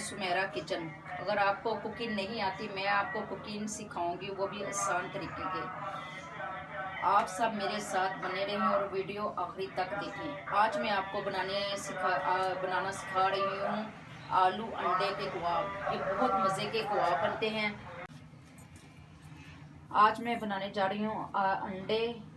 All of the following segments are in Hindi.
सुमेरा किचन। अगर आपको कुकिंग नहीं आती, मैं आपको कुकिंग सिखाऊंगी, वो भी आसान तरीके के। आप सब मेरे साथ बने रहें और वीडियो आखिरी तक देखें। आज मैं आपको बनाना सिखा रही हूँ आलू अंडे के कबाब। ये बहुत मज़े के कबाब बनते हैं। आज मैं बनाने जा रही हूँ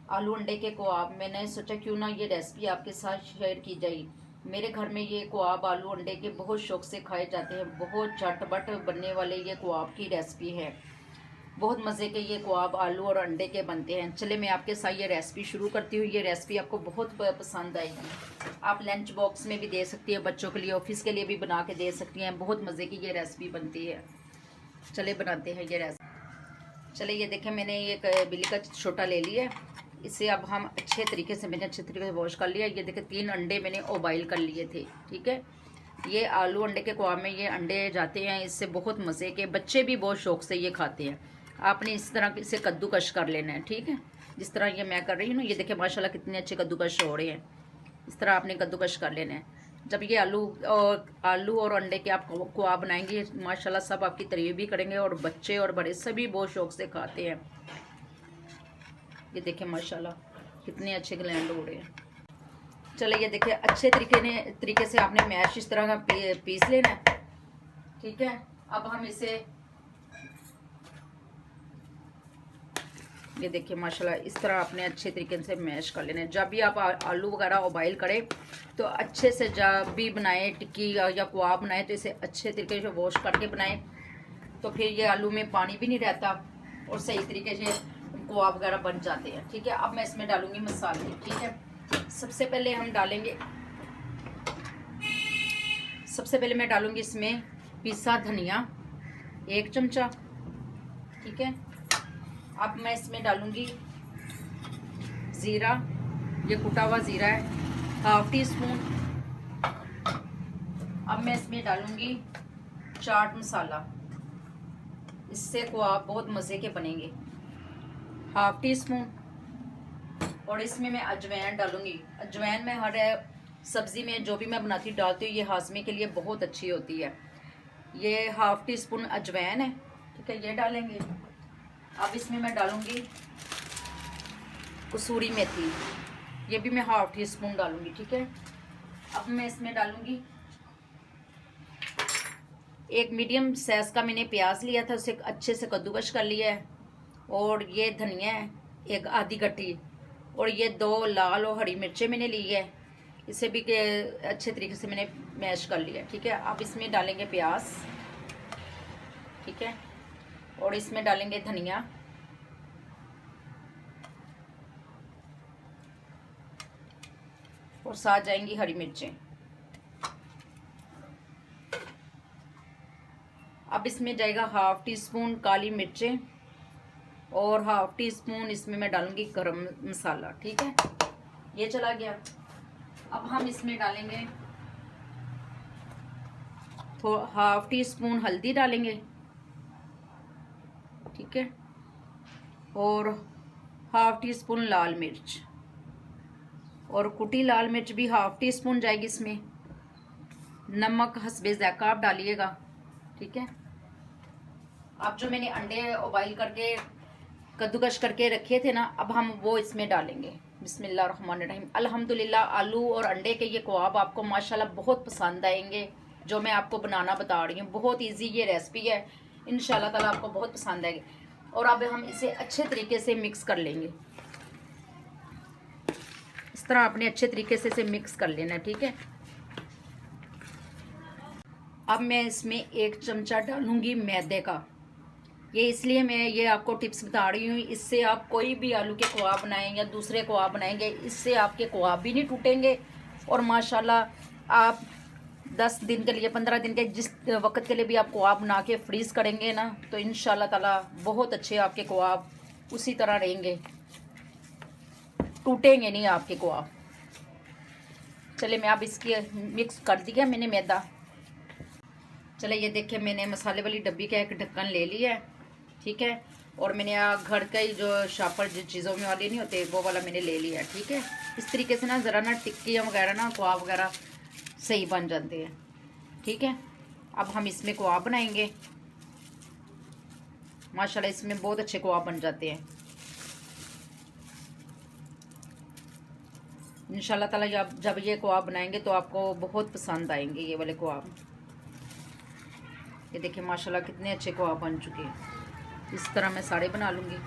आलू अंडे के कबाब। मैंने सोचा क्यों ना ये रेसिपी आपके साथ शेयर की जाए। मेरे घर में ये कबाब आलू अंडे के बहुत शौक से खाए जाते हैं। बहुत झटपट बनने वाले ये कबाब की रेसिपी है। बहुत मज़े के ये कबाब आलू और अंडे के बनते हैं। चले मैं आपके साथ ये रेसिपी शुरू करती हूँ। ये रेसिपी आपको बहुत पसंद आएगी। आप लंच बॉक्स में भी दे सकती हैं, बच्चों के लिए, ऑफिस के लिए भी बना के दे सकती हैं। बहुत मज़े की ये रेसिपी बनती है। चले बनाते हैं ये रेसिपी। चले ये देखें, मैंने एक बिल्ली का छोटा ले लिया है। इसे अब हम अच्छे तरीके से वॉश कर लिया। ये देखें 3 अंडे मैंने उबाइल कर लिए थे। ठीक है, ये आलू अंडे के कबाब में ये अंडे जाते हैं। इससे बहुत मज़े के, बच्चे भी बहुत शौक से ये खाते हैं। आपने इस तरह इसे कद्दूकश कर लेना है। ठीक है, जिस तरह ये मैं कर रही हूँ ना, ये देखें माशाल्लाह कितने अच्छे कद्दूकश हो रहे हैं। इस तरह आपने कद्दूकश कर लेना है। जब ये आलू और अंडे के आप कबाब बनाएंगे, माशाल्लाह सब आपकी तारीफ भी करेंगे और बच्चे और बड़े सभी बहुत शौक से खाते हैं। ये देखें माशाल्लाह कितने अच्छे ग्लैंड हो रहे हैं। चले ये देखिए, अच्छे तरीके से आपने मैश इस तरह का पीस लेना है। ठीक है, अब हम इसे, ये देखिए माशाल्लाह इस तरह आपने अच्छे तरीके से मैश कर लेना है। जब भी आप आलू वगैरह उबाइल करें तो अच्छे से, जब भी बनाएं टिक्की या कबाब बनाएं तो इसे अच्छे तरीके से वॉश करके बनाएं। तो फिर ये आलू में पानी भी नहीं रहता और सही तरीके से कबाब वगैरह बन जाते हैं। ठीक है, अब मैं इसमें डालूंगी मसाले। ठीक है, सबसे पहले मैं डालूंगी इसमें पिसा धनिया 1 चमचा। ठीक है, अब मैं इसमें डालूंगी ज़ीरा, ये कुटा हुआ ज़ीरा है, 1/2 टीस्पून। अब मैं इसमें डालूंगी चाट मसाला। इससे कबाब बहुत मज़े के बनेंगे, 1/2 टीस्पून। और इसमें मैं अजवाइन डालूंगी। अजवाइन मैं हर सब्ज़ी में जो भी मैं बनाती डालती हूँ, ये हाजमे के लिए बहुत अच्छी होती है। ये 1/2 टीस्पून अजवाइन है। ठीक है, ये डालेंगे। अब इसमें मैं डालूंगी कसूरी मेथी, ये भी मैं 1/2 टीस्पून डालूंगी। ठीक है, अब मैं इसमें डालूंगी एक मीडियम साइज का मैंने प्याज लिया था, उसे अच्छे से कद्दूकश कर लिया है। और ये धनिया है 1 आधी गट्ठी, और ये 2 लाल और हरी मिर्चें मैंने ली है। इसे भी अच्छे तरीके से मैंने मैश कर लिया। ठीक है, अब इसमें डालेंगे प्याज। ठीक है, और इसमें डालेंगे धनिया, और साथ जाएंगी हरी मिर्चें। अब इसमें जाएगा 1/2 टीस्पून काली मिर्चें और 1/2 टीस्पून इसमें मैं डालूंगी गरम मसाला। ठीक है, ये चला गया। अब हम इसमें डालेंगे 1/2 टीस्पून हल्दी डालेंगे। ठीक है, और 1/2 टीस्पून लाल मिर्च, और कुटी लाल मिर्च भी 1/2 टीस्पून जाएगी इसमें। नमक हस्बे ज़ायका आप डालिएगा। ठीक है, अब जो मैंने अंडे उबाइल करके कद्दूकश करके रखे थे ना, अब हम वो इसमें डालेंगे। बिस्मिल्लाहिर्रहमानिर्रहीम। अल्हम्दुलिल्लाह, आलू और अंडे के ये कबाब आपको माशाल्लाह बहुत पसंद आएंगे। जो मैं आपको बनाना बता रही हूँ, बहुत इजी ये रेसिपी है। इंशाल्लाह ताला आपको बहुत पसंद आएगी। और अब हम इसे अच्छे तरीके से मिक्स कर लेंगे। इस तरह आपने अच्छे तरीके से इसे मिक्स कर लेना है। ठीक है, अब मैं इसमें 1 चमचा डालूंगी मैदे का। ये इसलिए मैं ये आपको टिप्स बता रही हूँ, इससे आप कोई भी आलू के कबाब बनाएं या दूसरे कबाब बनाएंगे, इससे आपके कबाब भी नहीं टूटेंगे। और माशाल्लाह आप 10 दिन के लिए, 15 दिन के जिस वक्त के लिए भी आप कबाब बना के फ्रीज़ करेंगे ना, तो इंशाल्लाह ताला बहुत अच्छे आपके कबाब उसी तरह रहेंगे, टूटेंगे नहीं आपके कबाब। चले मैं अब इसकी मिक्स कर दिया मैंने मैदा। चले ये देखिए, मैंने मसाले वाली डब्बी का एक ढक्कन ले लिया है। ठीक है, और मैंने घर का ही जो शापर जो चीज़ों में वाले नहीं होते, वो वाला मैंने ले लिया है। ठीक है, इस तरीके से ना ज़रा ना टिक्कियाँ वगैरह ना कबाब वगैरह सही बन जाते हैं। ठीक है, अब हम इसमें कबाब बनाएंगे। माशाल्लाह इसमें बहुत अच्छे कबाब बन जाते हैं। इंशाल्लाह ताला जब ये कबाब बनाएंगे तो आपको बहुत पसंद आएंगे ये वाले कबाब। ये देखिए माशाल्लाह कितने अच्छे कबाब बन चुके हैं। इस तरह मैं सारे बना लूँगी।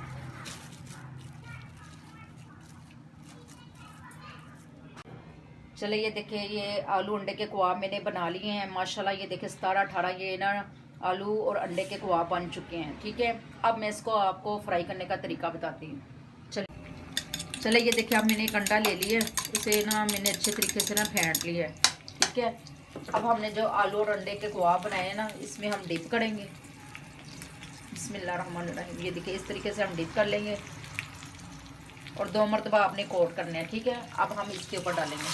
चलिए ये देखिए ये आलू अंडे के कबाब मैंने बना लिए हैं माशाल्लाह। ये देखिए 17-18 ये ना आलू और अंडे के कबाब बन चुके हैं। ठीक है, अब मैं इसको आपको फ्राई करने का तरीका बताती हूँ। चलिए ये देखिए अब मैंने एक अंडा ले लिया, इसे ना मैंने अच्छे तरीके से ना फेंट लिया है। ठीक है, अब हमने जो आलू और अंडे के कबाब बनाए हैं ना इसमें हम डिप करेंगे। बिस्मिल्लाहिर्रहमानिर्रहीम। ये देखिए इस तरीके से हम डिप कर लेंगे और 2 मरतबा आपने कोट करना है। ठीक है, अब हम इसके ऊपर डालेंगे।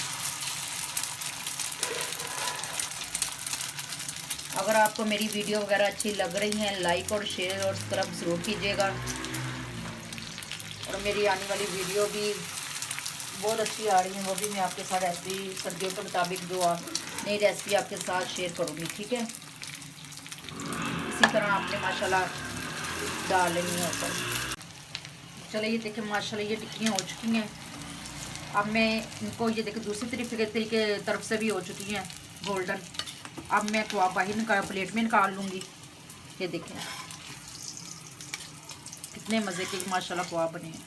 अगर आपको मेरी वीडियो वगैरह अच्छी लग रही है लाइक और शेयर और सब्सक्राइब ज़रूर कीजिएगा। और मेरी आने वाली वीडियो भी बहुत अच्छी आ रही है, वो भी मैं आपके साथ रेसिपी सर्दियों के मुताबिक जो नई रेसिपी आपके साथ शेयर करूँगी। ठीक है, इसी तरह आपने माशाल्लाह डाल लेनी है ऊपर। चलिए ये देखिए माशाल्लाह ये टिक्कियाँ हो चुकी हैं। अब मैं इनको ये देखिए दूसरी तरीके तरफ से भी हो चुकी हैं गोल्डन। अब मैं कबाब बाहर प्लेट में निकाल लूँगी। ये देखें कितने मज़े के माशाल्लाह कबाब बने हैं।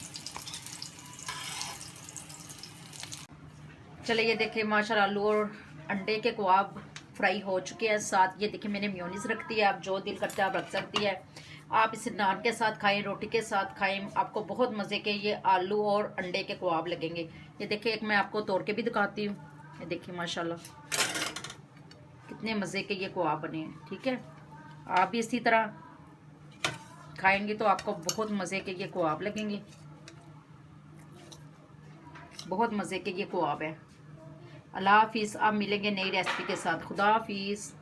चलिए ये देखिए माशाल्लाह आलू और अंडे के कबाब फ्राई हो चुके हैं। साथ ये देखिए मैंने मेयोनीज रख दी है, आप जो दिल करता है आप रख सकती है। आप इसे नान के साथ खाएं, रोटी के साथ खाएं, आपको बहुत मज़े के ये आलू और अंडे के कबाब लगेंगे। ये देखिए एक मैं आपको तोड़ के भी दिखाती हूँ। ये देखिए माशाल्लाह कितने मज़े के ये कबाब बने हैं। ठीक है, आप भी इसी तरह खाएंगे तो आपको बहुत मज़े के ये कबाब लगेंगे। बहुत मज़े के ये कबाब है। अल्लाह हाफिज़। आप मिलेंगे नई रेसिपी के साथ। खुदा हाफिज़।